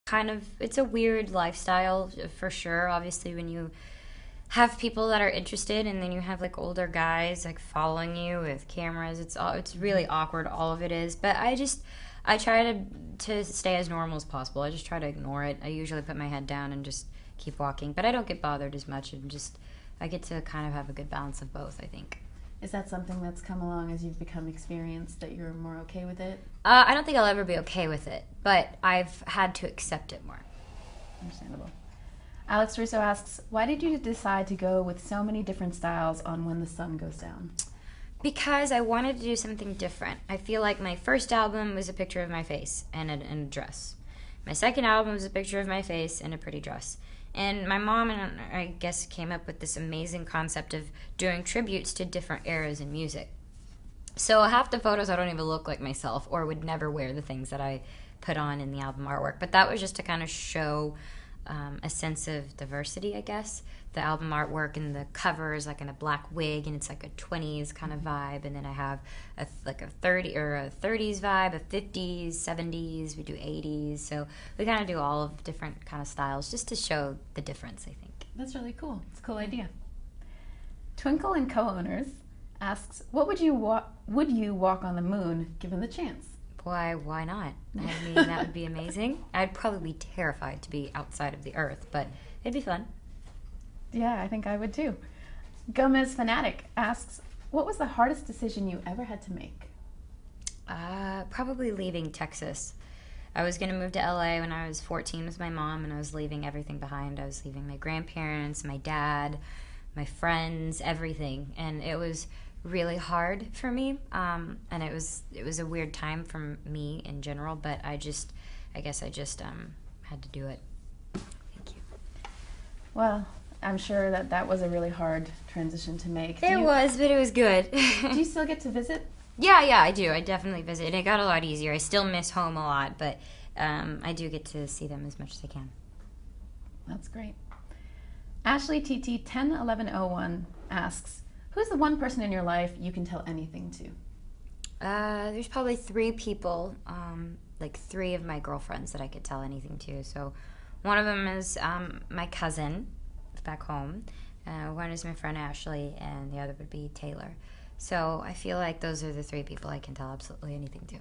kind of, it's a weird lifestyle for sure. Obviously, when you have people that are interested and then you have like older guys like following you with cameras, it's really awkward, all of it is. But I try to stay as normal as possible. I just try to ignore it. I usually put my head down and just keep walking, but I don't get bothered as much, and just I get to kind of have a good balance of both, I think. Is that something that's come along as you've become experienced, that you're more okay with it? I don't think I'll ever be okay with it, but I've had to accept it more. Understandable. Alex Russo asks, why did you decide to go with so many different styles on When the Sun Goes Down? Because I wanted to do something different. I feel like my first album was a picture of my face and a dress. My second album was a picture of my face and a pretty dress. And my mom and I guess came up with this amazing concept of doing tributes to different eras in music. So half the photos I don't even look like myself, or would never wear the things that I put on in the album artwork. But that was just to kind of show a sense of diversity, I guess. The album artwork and the cover is like in a black wig, and it's like a 20s kind of vibe. And then I have a 30s vibe, a 50s, 70s. We do 80s. So we kind of do all of different kind of styles just to show the difference, I think. That's really cool. It's a cool idea. Twinkle and Co-Owners asks, would you walk on the moon given the chance? Why not? I mean, that would be amazing. I'd probably be terrified to be outside of the Earth, but it'd be fun. Yeah, I think I would too. Gomez Fanatic asks, what was the hardest decision you ever had to make? Probably leaving Texas. I was going to move to LA when I was 14 with my mom, and I was leaving everything behind. I was leaving my grandparents, my dad, my friends, everything. And it was really hard for me, and it was a weird time for me in general, but I guess I just had to do it. Thank you. Well, I'm sure that was a really hard transition to make. It was, but it was good. Do you still get to visit? Yeah, I do. I definitely visit, and it got a lot easier. I still miss home a lot, but I do get to see them as much as I can. That's great. Ashley TT 101101 asks, who's the one person in your life you can tell anything to? There's probably 3 people, like 3 of my girlfriends that I could tell anything to. So one of them is my cousin back home. One is my friend Ashley, and the other would be Taylor. So I feel like those are the 3 people I can tell absolutely anything to.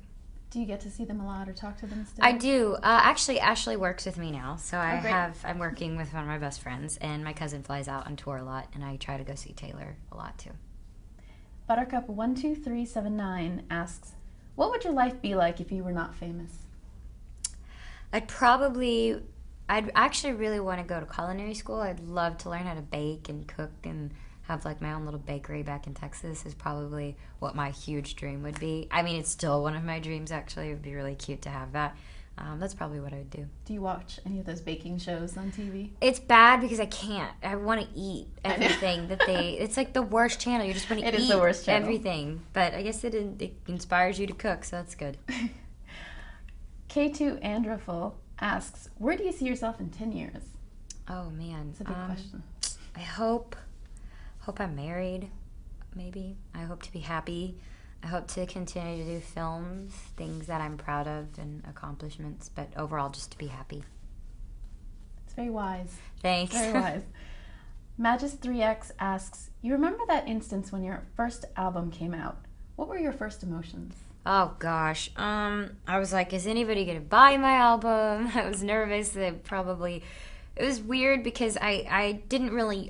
Do you get to see them a lot or talk to them still? I do. Actually, Ashley works with me now, so Great. I'm working with one of my best friends, and my cousin flies out on tour a lot, and I try to go see Taylor a lot too. Buttercup 12379 asks, what would your life be like if you were not famous? I'd actually really want to go to culinary school. I'd love to learn how to bake and cook and have like my own little bakery back in Texas is probably what my huge dream would be. I mean, it's still one of my dreams, actually. It would be really cute to have that. That's probably what I would do. Do you watch any of those baking shows on TV? It's bad because I can't. I want to eat everything that it's like the worst channel. You just want to eat the worst channel. Everything. But I guess it inspires you to cook, so that's good. K2 Andraful asks, where do you see yourself in 10 years? Oh, man. It's a big question. I hope I'm married, maybe. I hope to be happy. I hope to continue to do films, things that I'm proud of and accomplishments, but overall just to be happy. It's very wise. Thanks. Very wise. Magis3X asks, you remember that instance when your first album came out? What were your first emotions? Oh gosh, I was like, is anybody gonna buy my album? I was nervous that it was weird because I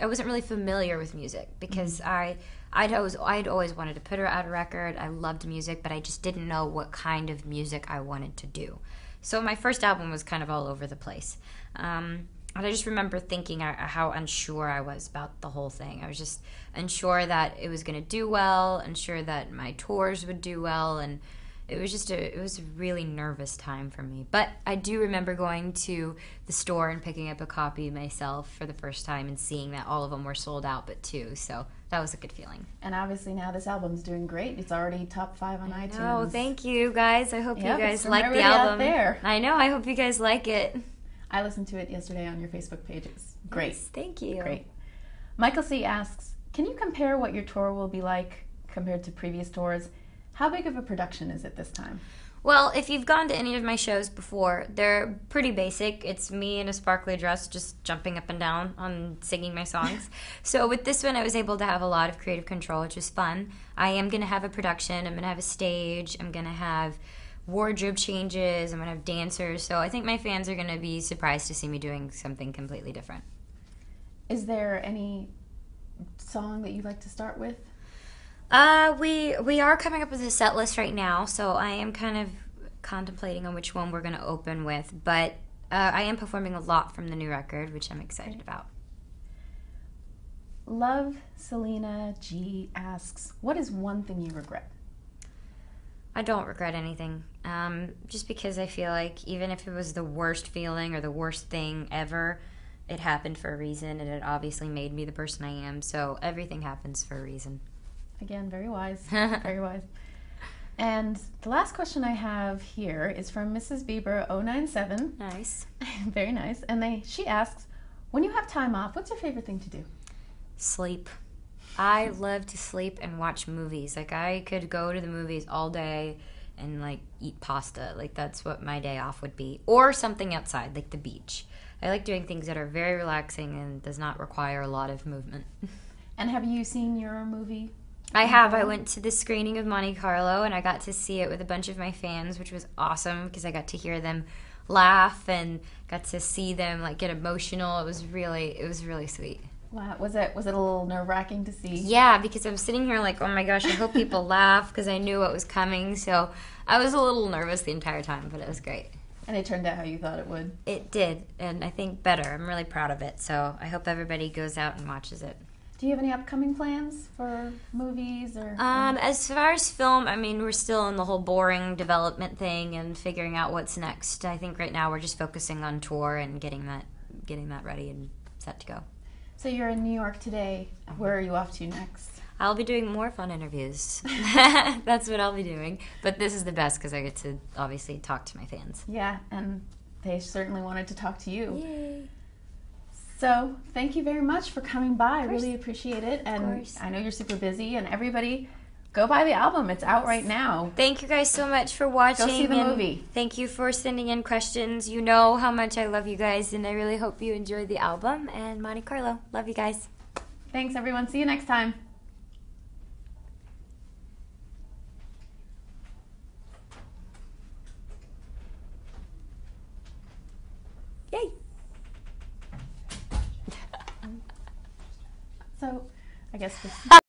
wasn't really familiar with music because I'd always wanted to put out a record. I loved music, but I just didn't know what kind of music I wanted to do. So my first album was kind of all over the place. And I just remember thinking how unsure I was about the whole thing. I was just unsure that it was going to do well, unsure that my tours would do well, and it was a really nervous time for me. But I do remember going to the store and picking up a copy myself for the first time and seeing that all of them were sold out but 2. So that was a good feeling. And obviously now this album's doing great. It's already top 5 on iTunes. Oh, thank you guys. I hope you guys like the album. album. There. I know. I hope you guys like it. I listened to it yesterday on your Facebook page. It's great. Yes, thank you. Great. Michael C. asks, can you compare what your tour will be like compared to previous tours? How big of a production is it this time? Well, if you've gone to any of my shows before, they're pretty basic. It's me in a sparkly dress just jumping up and down on singing my songs. So with this one, I was able to have a lot of creative control, which was fun. I am going to have a production. I'm going to have a stage. I'm going to have wardrobe changes. I'm going to have dancers. So I think my fans are going to be surprised to see me doing something completely different. Is there any song that you'd like to start with? We are coming up with a set list right now, so I am kind of contemplating on which one we're going to open with. But I am performing a lot from the new record, which I'm excited about. Love Selena G asks, what is one thing you regret? I don't regret anything, just because I feel like even if it was the worst feeling or the worst thing ever, it happened for a reason, and it obviously made me the person I am. So everything happens for a reason. Again, very wise. Very wise. And the last question I have here is from Mrs. Bieber 097. Nice. Very nice. And she asks, when you have time off, what's your favorite thing to do? Sleep. I love to sleep and watch movies. Like, I could go to the movies all day and, like, eat pasta. Like, that's what my day off would be. Or something outside, like the beach. I like doing things that are very relaxing and does not require a lot of movement. And have you seen your movie? I have. I went to the screening of Monte Carlo, and I got to see it with a bunch of my fans, which was awesome because I got to hear them laugh and got to see them, like, get emotional. It was really sweet. Wow. Was it a little nerve-wracking to see? Yeah, because I'm sitting here like, oh my gosh, I hope people laugh because I knew what was coming. So I was a little nervous the entire time, but it was great. And it turned out how you thought it would. It did, and I think better. I'm really proud of it, so I hope everybody goes out and watches it. Do you have any upcoming plans for movies or? As far as film, I mean, we're still in the whole boring development thing and figuring out what's next. I think right now we're just focusing on tour and getting that ready and set to go. So you're in New York today. Where are you off to next? I'll be doing more fun interviews. That's what I'll be doing. But this is the best because I get to obviously talk to my fans. Yeah, and they certainly wanted to talk to you. Yay. So thank you very much for coming by. I really appreciate it. And Of course. I know you're super busy. And everybody, go buy the album. It's out right now. Thank you guys so much for watching. Go see the movie. Thank you for sending in questions. You know how much I love you guys, and I really hope you enjoyed the album and Monte Carlo. Love you guys. Thanks, everyone. See you next time. Yay. So, I guess this